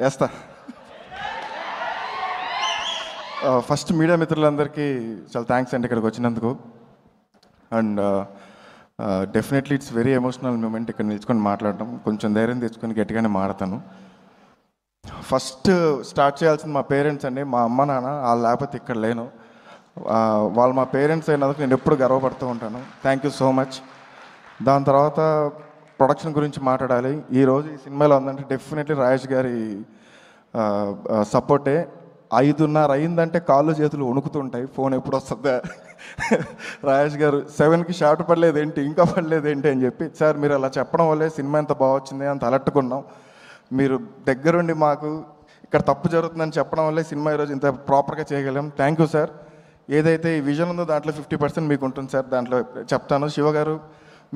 వేస్తా. First media మిత్రులందరికీ చాలా థ్యాంక్స్ అండి ఇక్కడికి వచ్చినందుకు. And definitely it's very emotional moment ఇక్కడ నిల్చుకొని మాట్లాడటం. కొంచెం ధైర్యం తెచ్చుకొని గట్టిగానే మాడతాను. ఫస్ట్ స్టార్ట్ చేయాల్సింది మా పేరెంట్స్ అండి. మా అమ్మ నాన్న వాళ్ళు లేకపోతే ఇక్కడ లేను. వాళ్ళు మా పేరెంట్స్ అయినందుకు నేను ఎప్పుడు గర్వపడుతూ ఉంటాను. Thank you so much. దాని తర్వాత ప్రొడక్షన్ గురించి మాట్లాడాలి. ఈరోజు ఈ సినిమాలో ఉందంటే డెఫినెట్లీ రాజేష్ గారి సపోర్టే. 5:30 అయిందంటే కాళ్ళు చేతులు వణుకుతుంటాయి, ఫోన్ ఎప్పుడు వస్తుందా రాజేష్ గారు 7కి షార్ట్ పడలేదేంటి, ఇంకా పడలేదేంటి అని చెప్పి. సార్ మీరు అలా చెప్పడం వల్లే సినిమా ఎంత బాగా వచ్చింది అంత అలట్టుకున్నాం. మీరు దగ్గరుండి మాకు ఇక్కడ తప్పు జరుగుతుందని చెప్పడం వల్లే సినిమా ఈరోజు ఇంత ప్రాపర్గా చేయగలం. Thank you sir. ఏదైతే ఈ విజన్ ఉందో దాంట్లో 50% మీకు ఉంటుంది సార్. దాంట్లో చెప్తాను, శివ గారు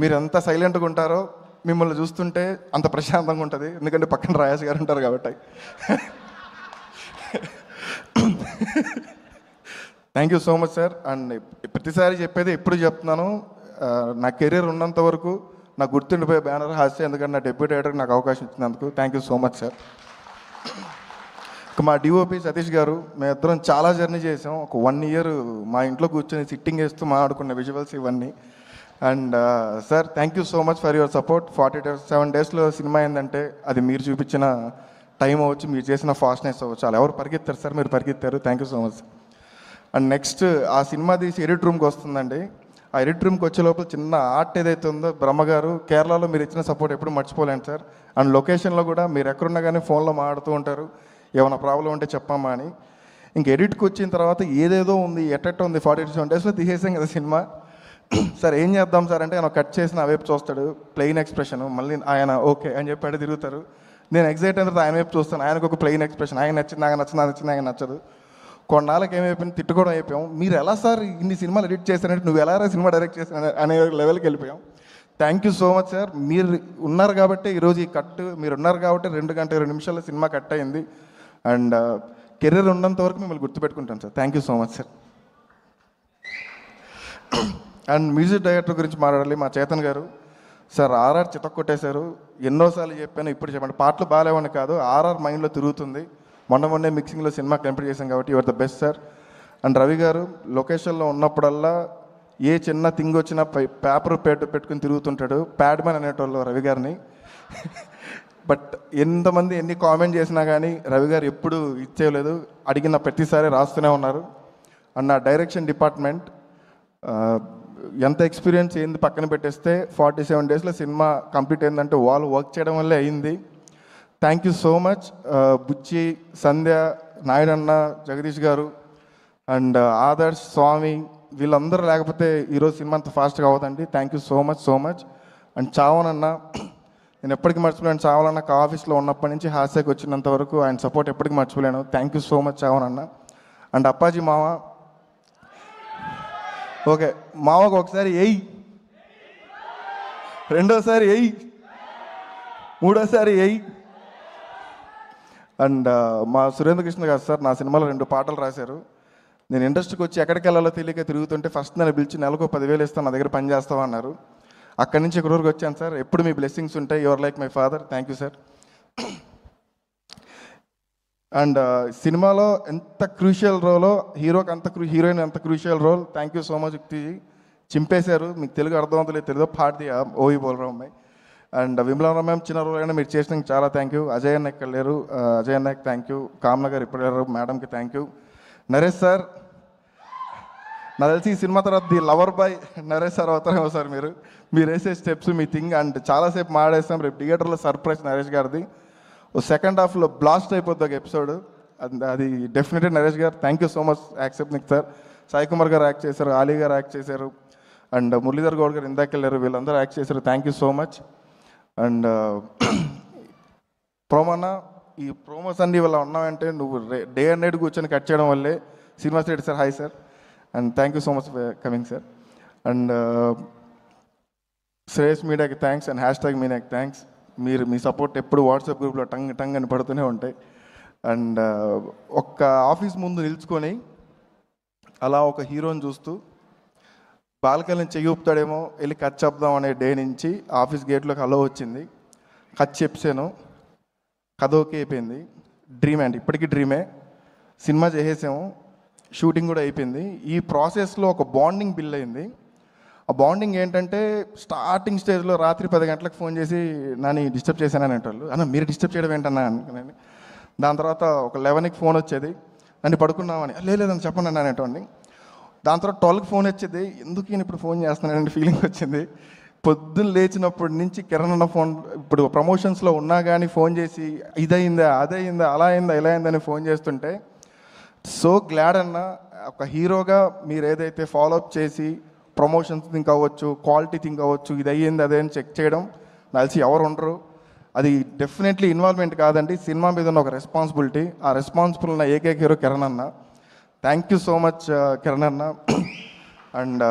మీరు ఎంత సైలెంట్గా ఉంటారో మిమ్మల్ని చూస్తుంటే అంత ప్రశాంతంగా ఉంటుంది. ఎందుకంటే పక్కన రాజేష్ గారు ఉంటారు కాబట్టి. Thank you so much sir. And ప్రతిసారి చెప్పేది ఎప్పుడు చెప్తున్నాను, నా కెరీర్ ఉన్నంత వరకు నాకు గుర్తుండిపోయే బ్యానర్ హాస్య. ఎందుకంటే నా డెబ్యూ డైరెక్టర్కి నాకు అవకాశం ఇచ్చినందుకు thank you so much sir. మా డిఓపి సతీష్ గారు, మేమిద్దరం చాలా జర్నీ చేసాం. ఒక 1 ఇయర్ మా ఇంట్లో కూర్చొని సిట్టింగ్ వేస్తూ మాట్లాడుకున్న విజువల్స్ ఇవన్నీ. And sir thank you so much for your support. 47 డేస్లో సినిమా ఏంటంటే అది మీరు చూపించిన టైం అవ్వచ్చు, మీరు చేసిన ఫాస్ట్నెస్ అవ్వచ్చు. అలా ఎవరు పరిగెత్తారు సార్, మీరు పరిగెత్తారు. Thank you so much. And next ఆ సినిమా తీసి ఎడిట్ రూమ్కి వస్తుందండి. ఆ ఎడిట్ రూమ్కి వచ్చే లోపల చిన్న ఆర్ట్ ఏదైతే ఉందో, బ్రహ్మగారు కేరళలో మీరు ఇచ్చిన సపోర్ట్ ఎప్పుడు మర్చిపోలేండి సార్. అండ్ లొకేషన్లో కూడా మీరు ఎక్కడున్నా కానీ ఫోన్లో మాట్లాడుతూ ఉంటారు, ఏమైనా ప్రాబ్లం ఉంటే చెప్పమ్మా అని. ఇంక ఎడిట్కి వచ్చిన తర్వాత ఏదేదో ఉంది, ఎట్ట ఉంది, 47 డేస్లో తీసేసాం కదా సినిమా. సార్ ఏం చేద్దాం సార్ అంటే ఆయన కట్ చేసిన ఆ వైపు చూస్తాడు, ప్లెయిన్ ఎక్స్ప్రెషన్. మళ్ళీ ఆయన ఓకే అని చెప్పి అంటే తిరుగుతారు. నేను ఎగ్జైట్ అయిన తర్వాత ఆయన వైపు చూస్తాను, ఆయనకు ఒక ప్లెయిన్ ఎక్స్ప్రెషన్. ఆయన నచ్చింది, నాకు నచ్చింది, నాకు నచ్చింది, ఆయన నచ్చదు. కొన్నాళ్ళకి ఏమైపోయింది, తిట్టుకోవడం అయిపోయాం. మీరు ఎలా సార్ ఇన్ని సినిమాలు ఎడిట్ చేశారంటే నువ్వు ఎలా సినిమా డైరెక్ట్ చేశాను అనే లెవెల్కి వెళ్ళిపోయాం. Thank you so much sir. మీరు ఉన్నారు కాబట్టి ఈరోజు ఈ కట్, మీరు ఉన్నారు కాబట్టి 2 గంటల 20 నిమిషాల్లో సినిమా కట్ అయింది. అండ్ కెరీర్ ఉన్నంత వరకు మిమ్మల్ని గుర్తుపెట్టుకుంటాను sir. Thank you so much sir. And music director గురించి మాట్లాడాలి. మా చేతన్ గారు సార్, ఆర్ఆర్ చితక్కొట్టేశారు. ఎన్నోసార్లు చెప్పాను, ఇప్పుడు చెప్పండి. పాటలు బాగాలేవని కాదు, ఆర్ఆర్ మైండ్లో తిరుగుతుంది. మొన్నే మిక్సింగ్లో సినిమా కంప్లీట్ చేశాం కాబట్టి your the best sir. And Ravi గారు లొకేషన్లో ఉన్నప్పుడల్లా ఏ చిన్న థింగ్ వచ్చినా పేపర్ పెట్టుకుని తిరుగుతుంటాడు. ప్యాడ్ మ్యాన్ అనేటోళ్ళు రవి గారిని. బట్ ఎంతమంది ఎన్ని కామెంట్ చేసినా కానీ రవి గారు ఎప్పుడు ఇచ్చేయలేదు, అడిగిన ప్రతిసారి రాస్తూనే ఉన్నారు. అండ్ నా డైరెక్షన్ డిపార్ట్మెంట్ ఎంత ఎక్స్పీరియన్స్ ఏంది పక్కన పెట్టేస్తే 47 డేస్లో సినిమా కంప్లీట్ అయిందంటే వాళ్ళు వర్క్ చేయడం వల్లే అయింది. Thank you so much. Buchi, Sandhya, నాయుడన్న, జగదీష్ గారు అండ్ ఆదర్శ్, స్వామి, వీళ్ళందరూ లేకపోతే ఈరోజు సినిమా అంత ఫాస్ట్గా అవ్వదండి. Thank you so much so much. And చావనన్న, నేను ఎప్పటికీ మర్చిపోలేను. చావనన్న ఆఫీస్లో ఉన్నప్పటి నుంచి హాస్యకి వచ్చినంత వరకు ఆయన సపోర్ట్ ఎప్పటికీ మర్చిపోలేను. థ్యాంక్ యూ సో మచ్ చావనన్న. అండ్ అప్పాజీ మామ, ఓకే మామకు ఒకసారి ఎయ్, రెండోసారి ఎయ్, మూడోసారి ఎయ్. అండ్ మా సురేంద్ర కృష్ణ గారు సార్ నా సినిమాలో 2 పాటలు రాశారు. నేను ఇండస్ట్రీకి వచ్చి ఎక్కడికి వెళ్ళాలో తెలియక తిరుగుతుంటే ఫస్ట్ నన్ను పిలిచి నెలకు 10,000 ఇస్తాను, నా దగ్గర పని చేస్తావా అన్నారు. అక్కడి నుంచి ఇక్కడ వరకు వచ్చాను సార్. ఎప్పుడు మీ బ్లెస్సింగ్స్ ఉంటాయి. Your like my father. Thank you sir. And సినిమాలో ఎంత క్రూషియల్ రోలో, హీరోకి అంత హీరోయిన్ ఎంత crucial role. Thank you so much యుక్తిజీ. చింపేశారు. మీకు తెలుగు అర్థవంతులేదు తెలియదు, పాట్ ది ఓవి బోల్రావు అమ్మాయి. అండ్ విమలా మ్యామ్ చిన్న రోల్ అయినా మీరు చేసినందుకు చాలా థ్యాంక్ యూ. అజయ్ అన్న ఇక్కడ లేరు, అజయ్ అన్నకి థ్యాంక్ యూ. కామ్న గారు ఇప్పుడు లేరు, మేడంకి థ్యాంక్ యూ. నరేష్ సార్, నాకు తెలిసి ఈ సినిమా తర్వాత the lover boy Naresh sir అవుతారేమో సార్. మీరు వేసే స్టెప్స్, మీ థింగ్. అండ్ చాలాసేపు మాడేస్తాం. రేపు థియేటర్లో సర్ప్రైజ్ నరేష్ గారిది. సెకండ్ హాఫ్లో బ్లాస్ట్ అయిపోద్ది ఒక ఎపిసోడ్, అది డెఫినెట్లీ నరేష్ గారు. Thank you so much accept sir. Sai Kumar గారు యాక్ట్ చేశారు, ఆలీ గారు యాక్ట్ చేశారు, అండ్ మురళీధర్ గౌడ్ గారు ఇందాక వెళ్ళారు, వీళ్ళందరూ యాక్ట్ చేశారు. Thank you so much. And ప్రోమోనా, ఈ ప్రోమోస్ అన్ని ఇవాళ ఉన్నావంటే నువ్వు డే అండ్ నైట్ కూర్చొని కట్ చేయడం వల్లే. Srinivas Reddy sir hi sir. And thank you so much for coming sir. And Shreyas మీడియాకి థ్యాంక్స్ అండ్ #మీడియాకి థ్యాంక్స్. మీ సపోర్ట్ ఎప్పుడు వాట్సాప్ గ్రూప్లో టంగ్ అని పడుతూనే ఉంటాయి. అండ్ ఒక్క ఆఫీస్ ముందు నిల్చుకొని అలా ఒక హీరోని చూస్తూ బాల్కనీ చెయ్యి ఊపుతాడేమో వెళ్ళి కట్ చెప్దాం అనే డే నుంచి ఆఫీస్ గేట్లోకి అలో వచ్చింది. కట్ చెప్పాను, కథ ఓకే అయిపోయింది. డ్రీమే అండి, ఇప్పటికీ డ్రీమే. సినిమా చేసేసాము, షూటింగ్ కూడా అయిపోయింది. ఈ ప్రాసెస్లో ఒక బాండింగ్ బిల్డ్ అయింది. ఆ బాండింగ్ ఏంటంటే స్టార్టింగ్ స్టేజ్లో రాత్రి 10 గంటలకు ఫోన్ చేసి నన్ను డిస్టర్బ్ చేశానని అంటారు. అన్న మీరు డిస్టర్బ్ చేయడం ఏంటన్నా అనుకున్నాను. దాని తర్వాత ఒక 11కి ఫోన్ వచ్చేది, నన్ను పడుకున్నామని, లేదని చెప్పండి అన్న అనేటోండి. దాని తర్వాత 12కి ఫోన్ వచ్చేది, ఎందుకు నేను ఇప్పుడు ఫోన్ చేస్తున్నానంటే ఫీలింగ్ వచ్చింది. పొద్దున్న లేచినప్పటి నుంచి కిరణ్ అన్న ఫోన్, ఇప్పుడు ప్రమోషన్స్లో ఉన్నా కానీ ఫోన్ చేసి ఇదయిందా అదయిందా అలా అయిందా ఇలా అయిందని ఫోన్ చేస్తుంటే సో గ్లాడ్ అన్న. ఒక హీరోగా మీరు ఏదైతే ఫాలోఅప్ చేసి ప్రమోషన్స్ థింక్ అవ్వచ్చు, క్వాలిటీ థింక్ అవ్వచ్చు, ఇది అయ్యింది అదే అని చెక్ చేయడం కలిసి ఎవరు ఉండరు. అది డెఫినెట్లీ ఇన్వాల్వ్మెంట్ కాదండి, సినిమా మీద ఉన్న ఒక రెస్పాన్సిబిలిటీ. ఆ రెస్పాన్సిబుల్ ఉన్న ఏకైక హీరో కిరణ్ అన్న. Thank you so much Kiran అన్న. అండ్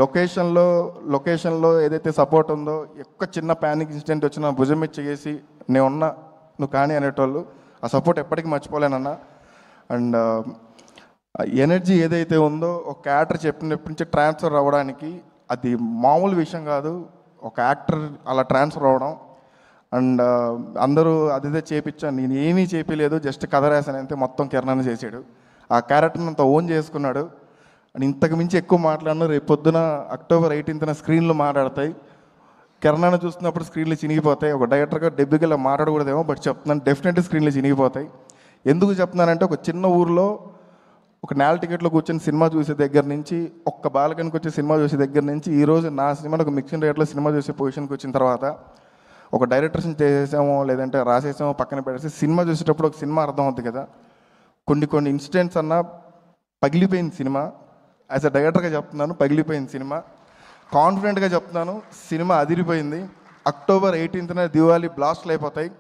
లొకేషన్లో ఏదైతే సపోర్ట్ ఉందో, ఒక్క చిన్న ప్యానిక్ ఇన్సిడెంట్ వచ్చినా భుజం మీద చేసి నేను ఉన్నా నువ్వు కానీ అనేటోళ్ళు, ఆ సపోర్ట్ ఎప్పటికీ మర్చిపోలేనన్నా. అండ్ ఎనర్జీ ఏదైతే ఉందో ఒక యాక్టర్ చెప్పినప్పటి నుంచి ట్రాన్స్ఫర్ అవ్వడానికి అది మామూలు విషయం కాదు. ఒక యాక్టర్ అలా ట్రాన్స్ఫర్ అవ్వడం అండ్ అందరూ అదిదే చేపించాను, నేను ఏమీ చేపించలేదు, జస్ట్ కథ రాశాను అంతే, మొత్తం కిరణ్ చేసాడు. ఆ క్యారెక్టర్ని అంత ఓన్ చేసుకున్నాడు. అండ్ ఇంతకు మించి ఎక్కువ మాట్లాడినా రేపు పొద్దున October 18న స్క్రీన్లు మాట్లాడతాయి. కిరణ్ చూస్తున్నప్పుడు స్క్రీన్లు చినిగిపోతాయి. ఒక డైరెక్టర్గా డెబ్యూగా మాట్లాడకూడదేమో, బట్ చెప్తున్నాను డెఫినెట్లీ స్క్రీన్లు చినిగిపోతాయి. ఎందుకు చెప్తున్నానంటే ఒక చిన్న ఊరిలో ఒక నేల టికెట్లో కూర్చొని సినిమా చూసే దగ్గర నుంచి, ఒక్క బాలకనికి వచ్చే సినిమా చూసే దగ్గర నుంచి ఈరోజు నా సినిమాలో ఒక మిక్సింగ్ రేట్లో సినిమా చూసే పొజిషన్కి వచ్చిన తర్వాత, ఒక డైరెక్టర్స్ని చేసేసామో లేదంటే రాసేసామో పక్కన పెట్టేసి సినిమా చూసేటప్పుడు ఒక సినిమా అర్థం అవుతుంది కదా. కొన్ని ఇన్సిడెంట్స్ అన్నా పగిలిపోయింది సినిమా. యాజ్ అ డైరెక్టర్గా చెప్తున్నాను, పగిలిపోయింది సినిమా. కాన్ఫిడెంట్గా చెప్తున్నాను, సినిమా అదిరిపోయింది. October 18న దివాళీ బ్లాస్ట్లు అయిపోతాయి.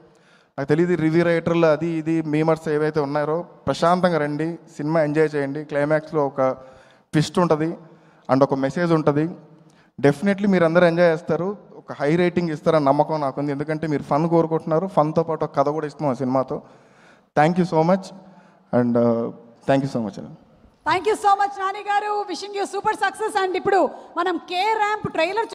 నాకు తెలియదు రివ్యూ రైటర్లు అది ఇది మీమర్స్ ఏవైతే ఉన్నారో, ప్రశాంతంగా రండి, సినిమా ఎంజాయ్ చేయండి. క్లైమాక్స్లో ఒక ట్విస్ట్ ఉంటుంది అండ్ ఒక మెసేజ్ ఉంటుంది. డెఫినెట్లీ మీరు అందరూ ఎంజాయ్ చేస్తారు, ఒక హై రేటింగ్ ఇస్తారని నమ్మకం నాకుంది. ఎందుకంటే మీరు ఫన్ కోరుకుంటున్నారు, ఫన్తో పాటు ఒక కథ కూడా ఇస్తున్నాం ఆ సినిమాతో. Thank you so much and thank you so much. Thank you so much Nani garu, wishing you super success. And ఇప్పుడు మనం కే ర్యాంప్ ట్రైలర్